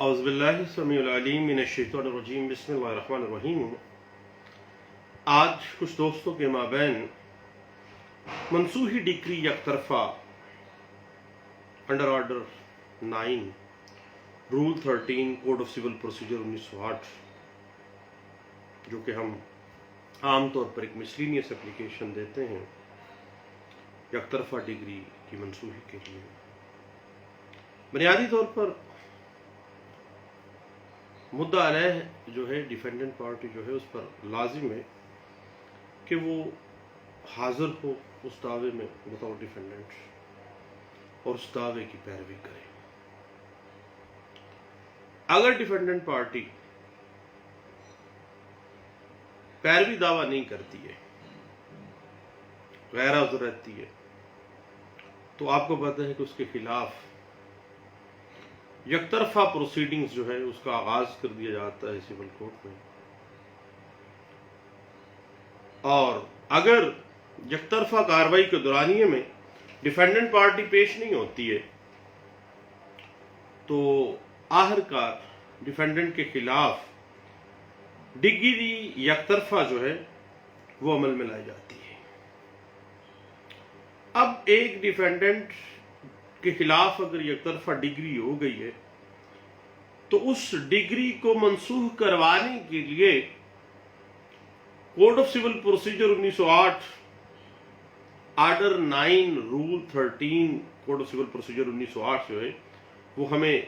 اعوذ باللہ السمیع العلیم من الشیطان الرجیم بسم اللہ الرحمن الرحیم۔ آج کچھ دوستوں کے مابین منسوخی ڈگری یک طرفہ under order 9 rule 13 code of civil procedure 1908 جو کہ ہم عام طور پر ایک مسلینیس اپلیکیشن دیتے ہیں یک طرفہ ڈگری کی منسوخی کے لیے، بنیادی طور پر مدعا علیہ جو ہے ڈیفینڈنٹ پارٹی جو ہے اس پر لازم ہے کہ وہ حاضر ہو اس دعوے میں بطور ڈیفینڈنٹ اور اس دعوے کی پیروی کرے۔ اگر ڈیفینڈنٹ پارٹی پیروی دعویٰ نہیں کرتی ہے، غیر حاضر رہتی ہے، تو آپ کو پتہ ہے کہ اس کے خلاف یک طرفہ پروسیڈنگز جو ہے اس کا آغاز کر دیا جاتا ہے سول کورٹ میں، اور اگر یک طرفہ کارروائی کے دورانیے میں ڈیفینڈنٹ پارٹی پیش نہیں ہوتی ہے تو آخرکار ڈیفینڈنٹ کے خلاف ڈگری یک طرفہ جو ہے وہ عمل میں لائی جاتی ہے۔ اب ایک ڈیفینڈنٹ کے خلاف اگر یک طرفہ ڈگری ہو گئی ہے تو اس ڈگری کو منسوخ کروانے کے لیے code of civil procedure 1908 order 9 rule 13 code of civil procedure 1908 جو ہے وہ ہمیں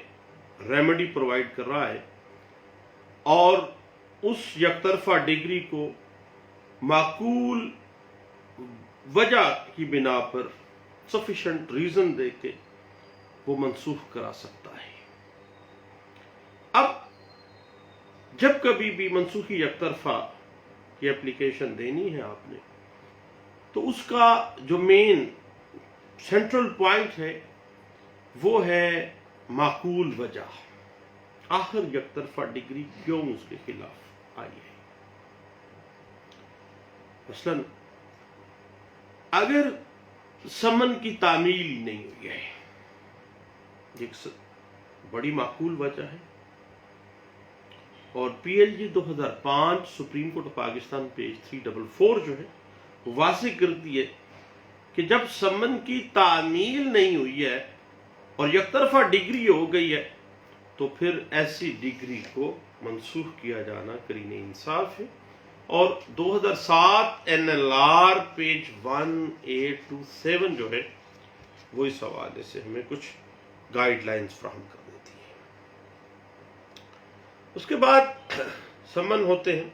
ریمیڈی پرووائڈ کر رہا ہے، اور اس یک طرفہ ڈگری کو معقول وجہ کی بنا پر سفیشنٹ ریزن دے کے وہ منسوخ کرا سکتا ہے۔ اب جب کبھی بھی منسوخی یک طرفہ کی اپلیکیشن دینی ہے آپ نے، تو اس کا جو مین سینٹرل پوائنٹ ہے وہ ہے معقول وجہ، آخر یک طرفہ ڈگری کیوں اس کے خلاف آئی ہے۔ مثلاً اگر سمن کی تعمیل نہیں ہوئی ہے، ایک بڑی معقول وجہ ہے، اور P L D 2005 Supreme Court of Pakistan page 344 جو ہے واضح کرتی ہے کہ جب سمن کی تعمیل نہیں ہوئی ہے اور یک طرفہ ڈگری ہو گئی ہے تو پھر ایسی ڈگری کو منسوخ کیا جانا قرین انصاف ہے، اور 2007 این ایل آر پیج 1827 جو ہے وہ اس حوالے سے ہمیں کچھ گائیڈ لائنز فراہم کر دیتی ہے۔ اس کے بعد سمن ہوتے ہیں،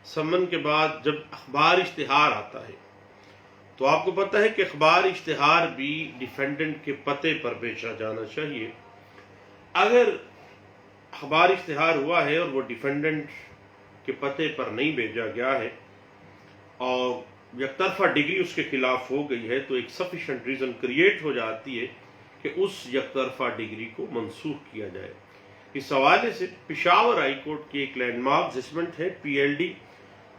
سمن کے بعد جب اخبار اشتہار آتا ہے تو آپ کو پتہ ہے کہ اخبار اشتہار بھی ڈیفینڈنٹ کے پتے پر بھیجا جانا چاہیے۔ اگر اخبار اشتہار ہوا ہے اور وہ ڈیفینڈنٹ کے پتے پر نہیں بھیجا گیا ہے اور یک طرفہ ڈگری اس کے خلاف ہو گئی ہے تو ایک سفیشنٹ ریزن کریٹ ہو جاتی ہے کہ اس یک طرفہ ڈگری کو منسوخ کیا جائے۔ اس حوالے سے پشاور ہائی کورٹ کی ایک لینڈ مارک ججمنٹ ہے P L D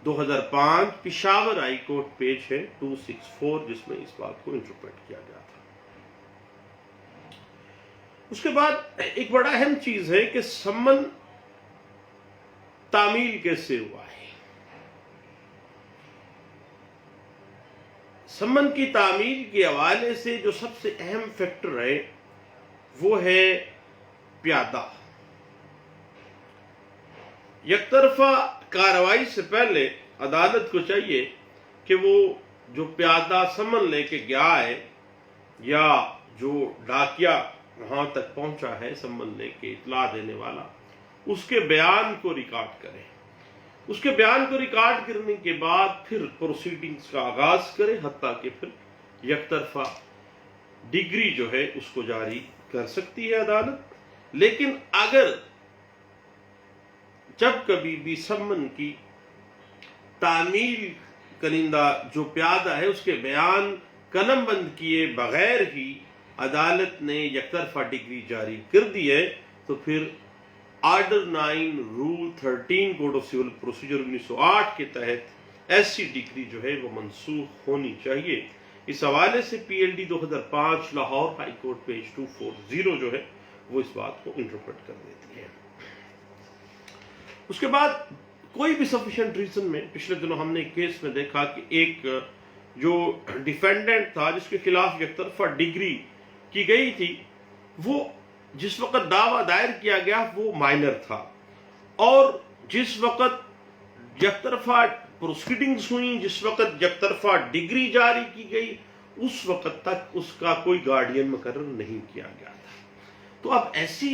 2005 Peshawar high court page ہے 264 جس میں اس بات کو انٹرپریٹ کیا گیا تھا۔ اس کے بعد ایک بڑا اہم چیز ہے کہ سمن تعمیل کیسے ہوا ہے۔ سمن کی تعمیل کے حوالے سے جو سب سے اہم فیکٹر ہے وہ ہے پیادہ۔ یک طرفہ کارروائی سے پہلے عدالت کو چاہیے کہ وہ جو پیادہ سمن لے کے گیا ہے یا جو ڈاکیا وہاں تک پہنچا ہے سمن لے کے اطلاع دینے والا، اس کے بیان کو ریکارڈ کرے۔ اس کے بیان کو ریکارڈ کرنے کے بعد پھر پروسیڈنگز کا آغاز کرے، حتیٰ کہ پھر یک طرفہ ڈگری جو ہے اس کو جاری کر سکتی ہے عدالت۔ لیکن اگر جب کبھی بھی سمن کی تعمیل کنندہ جو پیادہ ہے اس کے بیان قلم بند کیے بغیر ہی عدالت نے یک طرفہ ڈگری جاری کر دی ہے تو پھر order 9 rule 13 code of civil procedure 1908 کے تحت ایسی ڈگری جو ہے وہ منسوخ ہونی چاہیے۔ اس حوالے سے P L D 2005 Lahore high court page 240 جو ہے وہ اس بات کو انٹرپریٹ کر دیتی ہے۔ اس کے بعد کوئی بھی سفیشینٹ ریزن میں، پچھلے دنوں ہم نے ایک کیس میں دیکھا کہ ایک جو ڈیفینڈنٹ تھا جس کے خلاف یک طرفہ ڈگری کی گئی تھی، وہ جس وقت دعویٰ دائر کیا گیا وہ مائنر تھا، اور جس وقت یک طرفہ پروسیڈنگز ہوئیں، جس وقت یک طرفہ ڈگری جاری کی گئی، اس وقت تک اس کا کوئی گارڈین مقرر نہیں کیا گیا تھا۔ تو اب ایسی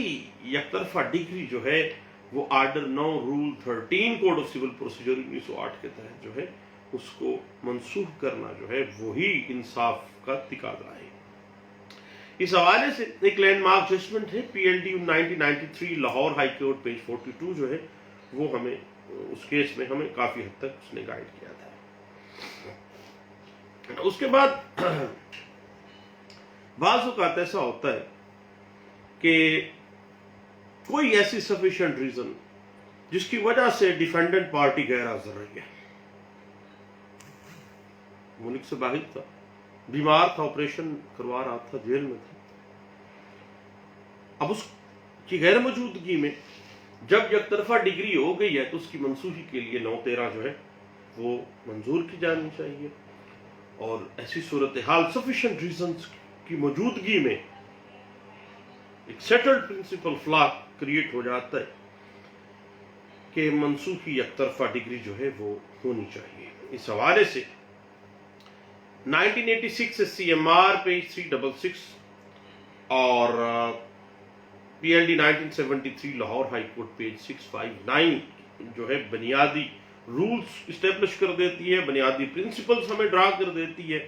یک طرفہ ڈگری جو ہے وہ order 9 rule 13 code of civil procedure 1908 کے تحت جو ہے اس کو منسوخ کرنا جو ہے وہی انصاف کا تقاضا ہے۔ اس حوالے سے ایک لینڈ مارک ججمنٹ ہے PLD 1993 Lahore high court page 42 جو ہے وہ ہمیں اس کیس میں ہمیں کافی حد تک اس نے گائیڈ کیا تھا۔ اس کے بعد بعض اوقات ایسا ہوتا ہے کہ کوئی ایسی سفیشینٹ ریزن جس کی وجہ سے ڈیفینڈنٹ پارٹی غیر حاضر رہی ہے، ملک سے باہر تھا، بیمار تھا، آپریشن کروا رہا تھا، جیل میں تھا، اب اس کی غیر موجودگی میں جب یک طرفہ ڈگری ہو گئی ہے تو اس کی منسوخی کے لیے 9(13) جو ہے وہ منظور کی جانی چاہیے، اور ایسی صورتحال سفیشینٹ ریزنز کی موجودگی میں ایک سیٹلڈ پرنسپل فلا کریٹ ہو جاتا ہے کہ منسوخی یک طرفہ ڈگری جو ہے وہ ہونی چاہیے۔ اس حوالے سے 1986 SCMR پیج 366 اور PLD 1973 Lahore high court page 659 جو ہے بنیادی رولز اسٹیبلش کر دیتی ہے، بنیادی پرنسپلز ہمیں ڈرا کر دیتی ہے،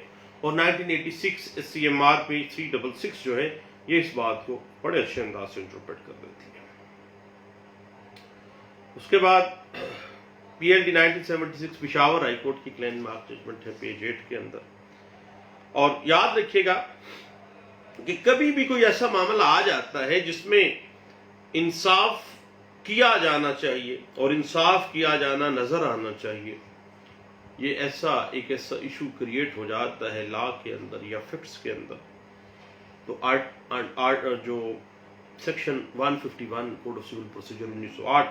اور 1986 SCMR پیج 366 جو ہے یہ اس بات کو بڑے اچھے انداز سے انٹرپریٹ کر دیتی ہے۔ اس کے بعد PLD 1976 پشاور ہائی کورٹ کی لینڈ مارک ججمنٹ ہے پیج 8 کے اندر، اور یاد رکھیے گا کہ کبھی بھی کوئی ایسا معاملہ آ جاتا ہے جس میں انصاف کیا جانا چاہیے اور انصاف کیا جانا نظر آنا چاہیے، یہ ایک ایسا ایشو کریٹ ہو جاتا ہے لا کے اندر یا فیکٹس کے اندر، تو جو section 151 code of civil procedure 1908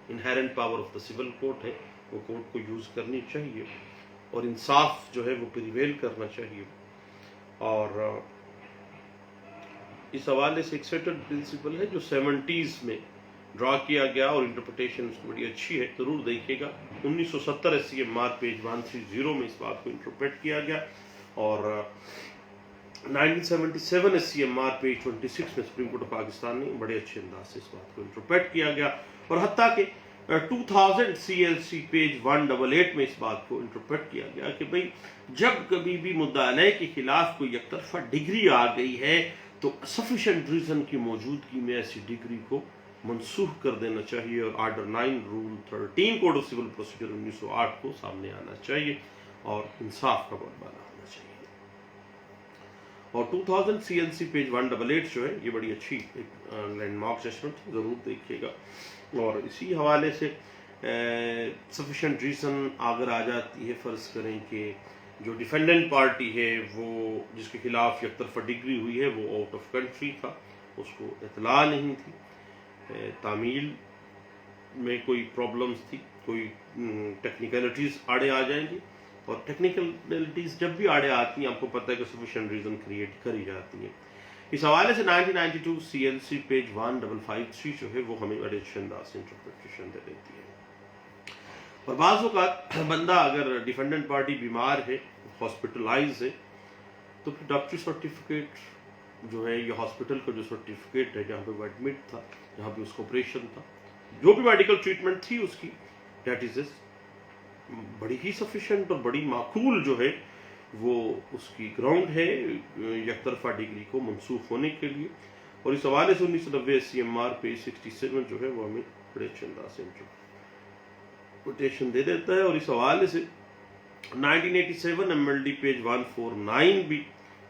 inherent power of the civil court ہے، وہ کورٹ کو یوز کرنی چاہیے اور انصاف جو ہے وہ پریویل کرنا چاہیے، اور اس حوالے سے ایک سیٹلڈ پرنسپل ہے جو 70s میں ڈرا کیا گیا اور انٹرپریٹیشن اس کو بڑی اچھی ہے، ضرور دیکھیے گا۔ 1970 SCMR پیج 130 میں اس بات کو انٹرپریٹ کیا گیا، اور 1977 SCMR پیج 26 میں سپریم کورٹ آف پاکستان نے بڑے اچھے انداز سے اس بات کو انٹرپریٹ کیا گیا، اور حتیٰ کہ 2000 CLC پیج 188 میں اس بات کو انٹرپریٹ کیا گیا کہ بھئی جب کبھی بھی مدعا علیہ کے خلاف کوئی یک طرفہ ڈگری آ گئی ہے تو سفیشینٹ ریزن کی موجودگی میں ایسی ڈگری کو منسوخ کر دینا چاہیے، اور order 9 rule 13 code of civil procedure 1908 کو سامنے آنا چاہیے اور انصاف کا بولبالا ہونا چاہیے۔ اور 2000 CLC پیج 188 جو ہے یہ بڑی اچھی ایک لینڈ مارک ججمنٹ، ضرور دیکھیے گا، اور اسی حوالے سے سفیشینٹ ریزن اگر آ جاتی ہے، فرض کریں کہ جو ڈیفینڈنٹ پارٹی ہے وہ جس کے خلاف یک طرفہ ڈگری ہوئی ہے وہ آؤٹ آف کنٹری تھا، اس کو اطلاع نہیں تھی، تعمیل میں کوئی پرابلمز تھی، کوئی ٹیکنیکلٹیز آڑے آ جائیں گی، اور ٹیکنیکلٹیز جب بھی آڑے آتی ہیں آپ کو پتہ ہے کہ سفیشینٹ ریزن کریٹ کری جاتی ہے۔ اس حوالے سے 1992 CLC پیج 1553 جو ہے وہ ہمیں بڑے اچھے انداز سے انٹرپریٹیشن دے دیتی ہے، اور بعض اوقات بندہ اگر ڈیفینڈنٹ پارٹی بیمار ہے، ہاسپٹلائز ہے، تو پھر ڈاکٹری سرٹیفکیٹ جو ہے یا ہاسپٹل کا جو سرٹیفکیٹ ہے جہاں پہ وہ ایڈمٹ تھا، جہاں پہ اس کو آپریشن تھا، جو بھی میڈیکل ٹریٹمنٹ تھی اس کی، دیٹ از بڑی ہی سفیشینٹ اور بڑی معقول جو ہے وہ اس کی گراؤنڈ ہے یک طرفہ ڈگری کو منسوخ ہونے کے لیے، اور اس حوالے سے 1990 SCMR پیج 67 جو ہے وہ ہمیں بڑے اچھے انداز سے انٹرپریٹیشن دے دیتا ہے، اور اس حوالے سے 1987 MLD پیج 149 بھی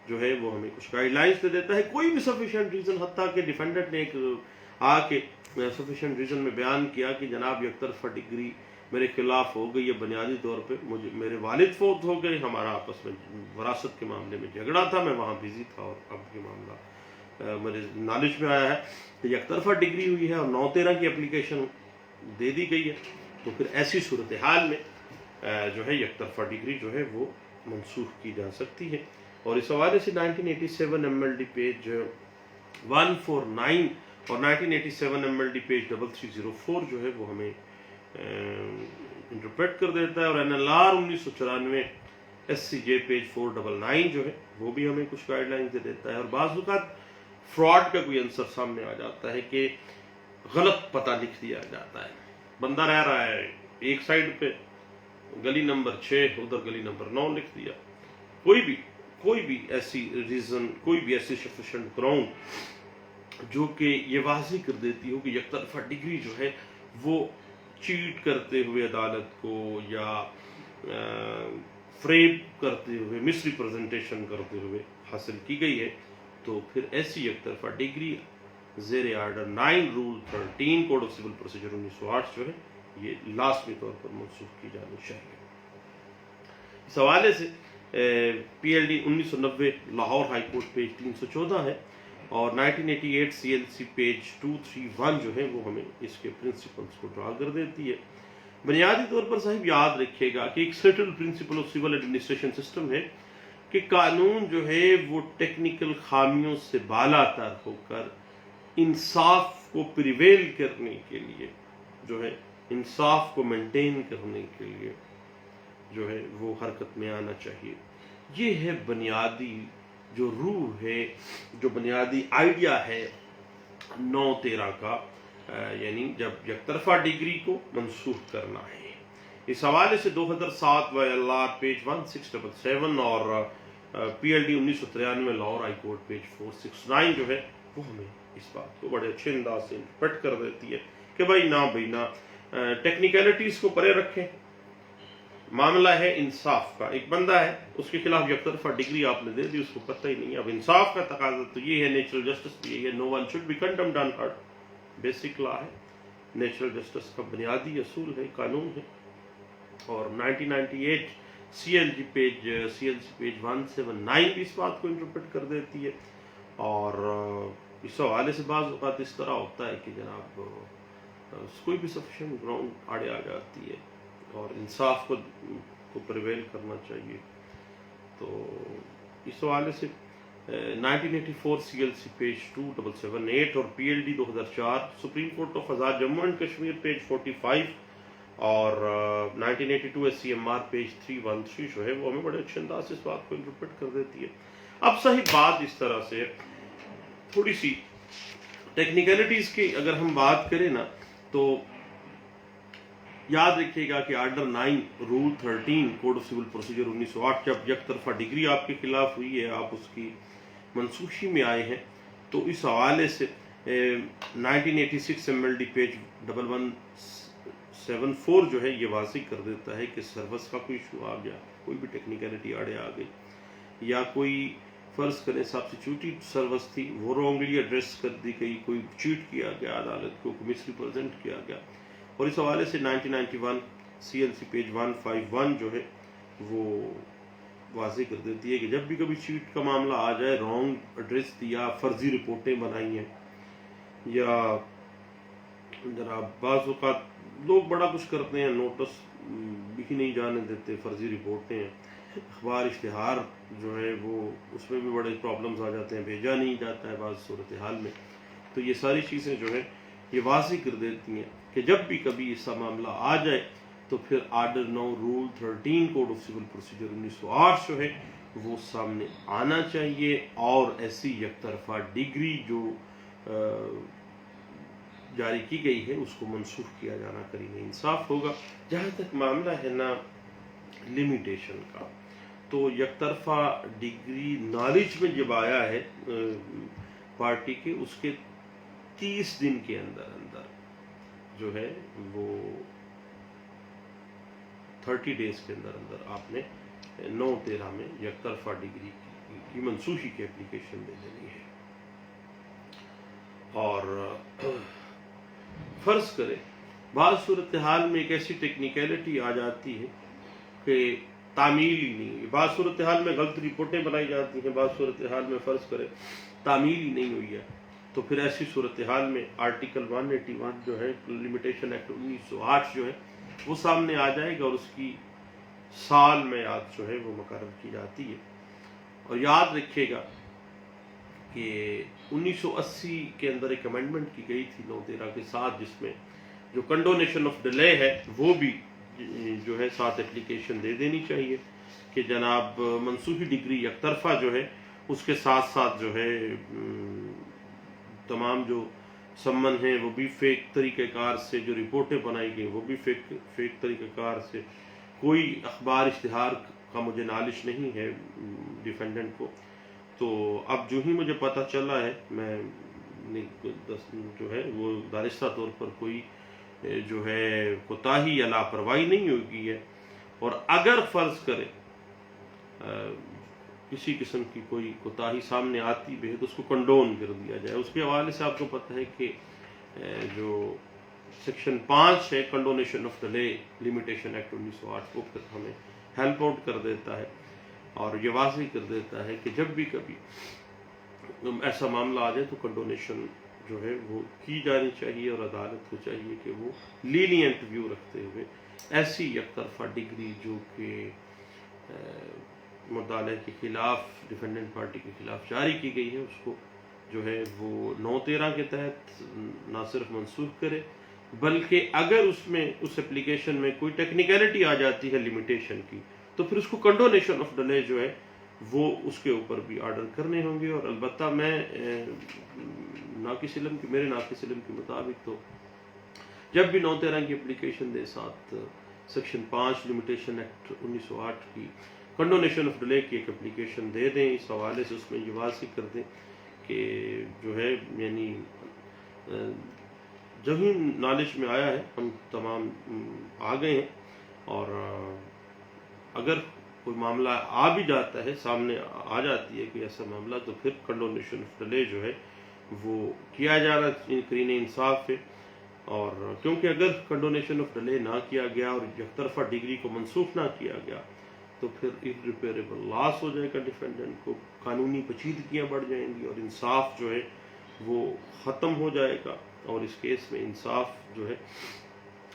جو ہے وہ ہمیں کچھ گائیڈ لائنز دے دیتا ہے۔ کوئی بھی سفیشینٹ ریزن، حتیٰ کہ ڈیفینڈنٹ نے ایک آ کے سفیشینٹ ریزن میں بیان کیا کہ جناب یک طرفہ ڈگری میرے خلاف ہو گئی ہے، بنیادی طور پہ میرے والد فوت ہو گئے، ہمارا آپس میں وراثت کے معاملے میں جھگڑا تھا، میں وہاں بزی تھا اور اب یہ معاملہ میرے نالج میں آیا ہے کہ یک طرفہ ڈگری ہوئی ہے اور 9-13 کی اپلیکیشن دے دی گئی ہے، تو پھر ایسی صورتحال میں جو ہے یک طرفہ ڈگری جو ہے وہ منسوخ کی جا سکتی ہے۔ اور اس حوالے سے 1987 MLD پیج 149 اور 1987 MLD پیج 3304 جو ہے وہ ہمیں انٹرپریٹ کر دیتا ہے، اور NLR 1994 SCJ پیج 499 جو ہے وہ بھی ہمیں کچھ گائیڈ لائنز دے دیتا ہے۔ اور بعض اوقات فراڈ کا کوئی عنصر سامنے آ جاتا ہے کہ غلط پتہ لکھ دیا جاتا ہے، بندہ رہ رہا ہے ایک سائڈ پہ، گلی نمبر 6 ادھر گلی نمبر 9 لکھ دیا۔ کوئی بھی ایسی ریزن، کوئی بھی ایسی سفیشینٹ گراؤنڈ جو کہ یہ واضح کر دیتی ہو کہ یک طرفہ ڈگری جو ہے وہ چیٹ کرتے ہوئے عدالت کو یا فریب کرتے ہوئے، مس ریپرزنٹیشن کرتے ہوئے حاصل کی گئی ہے، تو پھر ایسی یک طرفہ ڈگری زیر order 9 rule 13 code of civil procedure 1908 جو ہے یہ لازمی طور پر منسوخ کی جانی چاہیے۔ اس حوالے سے PLD 1990 Lahore high court page 314 ہے، اور 1988 CLC پیج 231 جو ہے وہ ہمیں اس کے پرنسپلز کو ڈرا کر دیتی ہے۔ بنیادی طور پر صاحب یاد رکھیے گا کہ ایک settle principle of civil administration system ہے کہ قانون جو ہے وہ ٹیکنیکل خامیوں سے بالا تر ہو کر انصاف کو پریویل کرنے کے لیے جو ہے، انصاف کو مینٹین کرنے کے لیے جو ہے وہ حرکت میں آنا چاہیے۔ یہ ہے بنیادی جو روح ہے، جو بنیادی آئیڈیا ہے 9-13 کا، یعنی جب یک طرفہ ڈگری کو منسوخ کرنا ہے۔ اس حوالے سے 2007 LR پیج 1677 اور PLD 1993 Lahore high court page 469 جو ہے وہ ہمیں اس بات کو بڑے اچھے انداز سے انٹرپریٹ کر دیتی ہے کہ بھائی نہ ٹیکنیکلٹیز کو پرے رکھیں، معاملہ ہے انصاف کا۔ ایک بندہ ہے، اس کے خلاف یک طرفہ ڈگری آپ نے دے دی، اس کو پتہ ہی نہیں ہے۔ اب انصاف کا تقاضا تو یہ ہے، نیچرل جسٹس بھی یہی ہے، no one should be condemned unheard, basic law ہے، نیچرل جسٹس کا بنیادی اصول ہے، قانون ہے۔ اور 1998 CLC پیج 179 بھی اس بات کو انٹرپریٹ کر دیتی ہے۔ اور اس حوالے سے بعض اوقات اس طرح ہوتا ہے کہ جناب کوئی بھی سفیشینٹ گراؤنڈ آڑے آ جاتی ہے اور انصاف کو پریویل کرنا چاہیے، تو اس حوالے سے 1984 CLC پیج 2778 اور PLD 2004 supreme Court of Azad Jammu and Kashmir page 45 اور 1982 SCMR پیج 313 جو ہے وہ ہمیں بڑے اچھے انداز سے اس بات کو انٹرپریٹ کر دیتی ہے۔ اب صحیح بات اس طرح سے تھوڑی سی ٹیکنیکلٹیز کی اگر ہم بات کریں نا، تو یاد رکھیے گا کہ order 9 rule 13 code of civil procedure 1908 جب یک طرفہ ڈگری آپ کے خلاف ہوئی ہے، آپ اس کی منسوخی میں آئے ہیں، تو اس حوالے سے 1986 MLD پیج 1174 جو ہے یہ واضح کر دیتا ہے کہ سروس کا کوئی ایشو آ گیا، کوئی بھی ٹیکنیکلٹی آڑے آ گئی، یا کوئی فرض کریں سبسٹیٹیوٹڈ سروس تھی وہ رانگلی ایڈریس کر دی گئی، کوئی چیٹ کیا گیا عدالت کو، مس ریپرزینٹ کیا گیا، اور اس حوالے سے 1991 CLC پیج 151 جو ہے وہ واضح کر دیتی ہے کہ جب بھی کبھی چیٹ کا معاملہ آ جائے، رانگ ایڈریس دیا، فرضی رپورٹیں بنائی ہیں، یا جناب بعض اوقات لوگ بڑا کچھ کرتے ہیں، نوٹس بھی نہیں جانے دیتے، فرضی رپورٹیں ہیں، اخبار اشتہار جو ہے وہ اس میں بھی بڑے پرابلمز آ جاتے ہیں، بھیجا نہیں جاتا ہے بعض صورتحال میں، تو یہ ساری چیزیں جو ہے یہ واضح کر دیتی ہیں کہ جب بھی کبھی ایسا معاملہ آ جائے تو پھر order 9 rule 13 code of civil procedure 1908 جو ہے وہ سامنے آنا چاہیے، اور ایسی یک طرفہ ڈگری جو جاری کی گئی ہے اس کو منسوخ کیا جانا قریب انصاف ہوگا۔ جہاں تک معاملہ ہے نا لیمیٹیشن کا، تو یک طرفہ ڈگری نالج میں جب آیا ہے پارٹی کے، اس کے 30 دن کے اندر جو ہے وہ 30 ڈیز کے اندر آپ نے 9-13 میں یک طرفہ ڈگری کی منسوخی کی اپلیکیشن دے دینی ہے۔ اور فرض کریں بعض صورتحال میں ایک ایسی ٹیکنیکلٹی آ جاتی ہے کہ تعمیل ہی نہیں ہے، بعض صورتحال میں غلط رپورٹیں بنائی جاتی ہیں، بعض صورتحال میں فرض کریں تعمیل ہی نہیں ہوئی ہے، تو پھر ایسی صورتحال میں آرٹیکل 181 جو ہے لمیٹیشن ایکٹ 1908 جو ہے وہ سامنے آ جائے گا، اور اس کی سال میعاد جو ہے وہ مقرر کی جاتی ہے۔ اور یاد رکھیے گا کہ 1980 کے اندر ایک امینڈمنٹ کی گئی تھی 9(13) کے ساتھ، جس میں جو کنڈونیشن آف ڈیلے ہے وہ بھی جو ہے ساتھ اپلیکیشن دے دینی چاہیے کہ جناب منسوخی ڈگری یک طرفہ جو ہے اس کے ساتھ ساتھ جو ہے تمام جو سمن ہیں وہ بھی فیک طریقہ کار سے، جو رپورٹیں بنائی گئی وہ بھی فیک طریقہ کار سے، کوئی اخبار اشتہار کا مجھے نالش نہیں ہے ڈیفینڈنٹ کو۔ تو اب جو ہی مجھے پتہ چلا ہے، میں جو ہے وہ دانستہ طور پر کوئی جو ہے کوتاہی یا لاپرواہی نہیں ہوگی ہے، اور اگر فرض کرے کسی قسم کی کوئی کوتاہی سامنے آتی بھی ہے تو اس کو کنڈون کر دیا جائے۔ اس کے حوالے سے آپ کو پتہ ہے کہ جو سیکشن 5 ہے condonation of delay limitation act 1908 وہ پھر ہمیں ہیلپ آؤٹ کر دیتا ہے، اور یہ واضح کر دیتا ہے کہ جب بھی کبھی ایسا معاملہ آ جائے تو کنڈونیشن جو ہے وہ کی جانی چاہیے، اور عدالت کو چاہیے کہ وہ لینینٹ ویو رکھتے ہوئے ایسی یک طرفہ ڈگری جو کہ مدعا علیہ کے خلاف، ڈیفینڈنٹ پارٹی کے خلاف جاری کی گئی ہے، اس کو جو ہے وہ 9(13) کے تحت نہ صرف منسوخ کرے، بلکہ اگر اس میں اس اپلیکیشن میں کوئی ٹیکنیکلٹی آ جاتی ہے لمیٹیشن کی، تو پھر اس کو کنڈونیشن آف ڈیلے جو ہے وہ اس کے اوپر بھی آرڈر کرنے ہوں گے۔ اور البتہ میں میرے ناقص علم کے مطابق تو جب بھی 9(13) کی اپلیکیشن دے ساتھ سیکشن 5 لمیٹیشن ایکٹ 1908 کی کنڈونیشن آف ڈیلے کی ایک اپلیکیشن دے دیں، اس حوالے سے اس میں یہ واضح کر دیں کہ جو ہے یعنی جب ہی نالج میں آیا ہے ہم تمام آ گئے ہیں، اور اگر کوئی معاملہ آ بھی جاتا ہے، سامنے آ جاتی ہے کوئی ایسا معاملہ، تو پھر کنڈونیشن آف ڈیلے جو ہے وہ کیا جانا قرین انصاف ہے۔ اور کیونکہ اگر کنڈونیشن آف ڈیلے نہ کیا گیا اور یک طرفہ ڈگری کو منسوخ نہ کیا گیا تو پھر irreparable لاس ہو جائے گا ڈیفینڈنٹ کو، قانونی پیچیدگیاں بڑھ جائیں گی، اور انصاف جو ہے وہ ختم ہو جائے گا، اور اس کیس میں انصاف جو ہے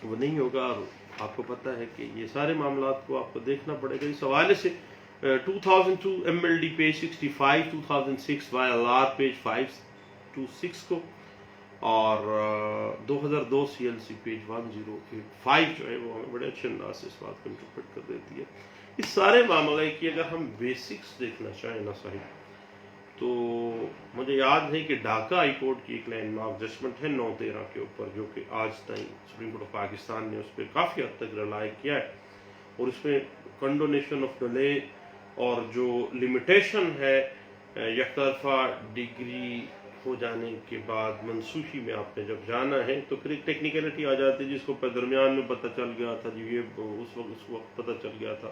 وہ نہیں ہوگا۔ اور آپ کو پتہ ہے کہ یہ سارے معاملات کو آپ کو دیکھنا پڑے گا۔ اس حوالے سے 2002 MLD پیج 65، 2006 YLR پیج 526 کو، اور 2002 CLC پیج 1085 جو ہے وہ ہمیں بڑے اچھے انداز سے اس بات کو انٹرپریٹ کر دیتی ہے۔ اس سارے معاملے کی اگر ہم بیسکس دیکھنا چاہیں نا صاحب، تو مجھے یاد ہے کہ ڈھاکہ ہائی کورٹ کی ایک لینڈ مارک ججمنٹ ہے 9(13) کے اوپر، جو کہ آج تائیں سپریم کورٹ آف پاکستان نے اس پہ کافی حد تک رلائے کیا ہے، اور اس میں کنڈونیشن آف ڈیلے اور جو لمیٹیشن ہے یک طرفہ ڈگری ہو جانے کے بعد منسوخی میں آپ نے جب جانا ہے تو پھر ایک ٹیکنیکلٹی آ جاتی ہے جس کو درمیان میں پتہ چل گیا تھا، جی یہ اس وقت پتہ چل گیا تھا،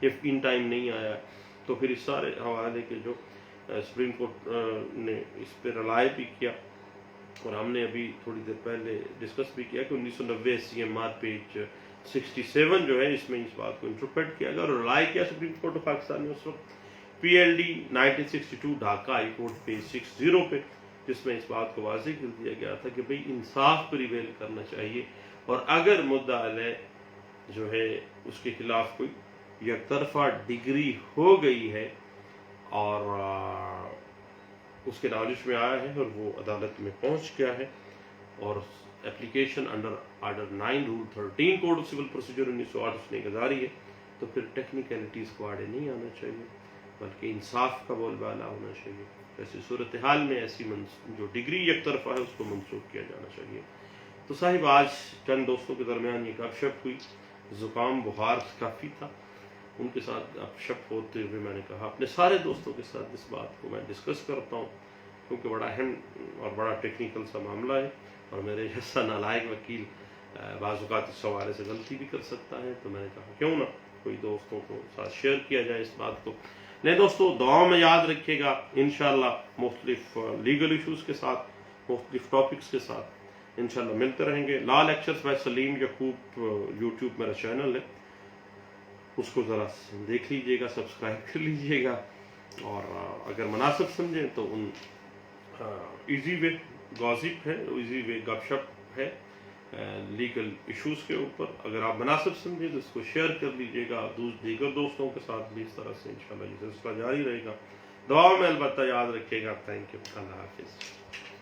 یہ ان ٹائم نہیں آیا ہے، تو پھر اس سارے حوالے کے جو سپریم کورٹ نے اس پہ رلائے بھی کیا، اور ہم نے ابھی تھوڑی دیر پہلے ڈسکس بھی کیا کہ 1990 CMR پیج 67 جو ہے اس میں اس بات کو انٹرپریٹ کیا گیا، اور رلائے کیا سپریم کورٹ آف پاکستان نے اس وقت PLD 1962 Dhaka high court page 60 پہ، جس میں اس بات کو واضح کر دیا گیا تھا کہ بھئی انصاف پریویل کرنا چاہیے، اور اگر مدعا علیہ جو ہے اس کے خلاف کوئی یک طرفہ ڈگری ہو گئی ہے اور اس کے نالج میں آیا ہے اور وہ عدالت میں پہنچ گیا ہے، اور application under order 9 rule 13 code of civil procedure 1908 اس نے گزاری ہے، تو پھر ٹیکنیکلٹیز کو آڑے نہیں آنا چاہیے، بلکہ انصاف کا بول بالا ہونا چاہیے۔ ایسی صورتحال میں ایسی جو ڈگری یک طرفہ ہے اس کو منسوخ کیا جانا چاہیے۔ تو صاحب آج چند دوستوں کے درمیان یہ گپ شپ ہوئی، زکام بخار کافی تھا، ان کے ساتھ گپ شپ ہوتے ہوئے میں نے کہا اپنے سارے دوستوں کے ساتھ اس بات کو میں ڈسکس کرتا ہوں، کیونکہ بڑا اہم اور بڑا ٹیکنیکل سا معاملہ ہے، اور میرے جیسا نالائق وکیل بعض اوقات اس حوالے سے غلطی بھی کر سکتا ہے، تو میں نے کہا کیوں نہ کوئی دوستوں کو ساتھ شیئر کیا جائے اس بات کو۔ نہیں دوستو، دعاؤں میں یاد رکھیے گا، انشاءاللہ مختلف لیگل ایشوز کے ساتھ، مختلف ٹاپکس کے ساتھ انشاءاللہ ملتے رہیں گے۔ Law lectures by Saleem Yaqoob YouTube میرا چینل ہے، اس کو ذرا دیکھ لیجئے گا، سبسکرائب کر لیجئے گا، اور اگر مناسب سمجھیں تو ان ایزی وے گاسپ ہے، ایزی وے گپ شپ ہے لیگل ایشوز کے اوپر. اگر آپ مناسب سمجھیں تو اس کو شیئر کر لیجیے گا دیگر دوستوں کے ساتھ بھی. اس طرح سے انشاءاللہ یہ سلسلہ جاری رہے گا. دعاؤں میں البتہ یاد رکھیے گا. Thank you. اللہ حافظ.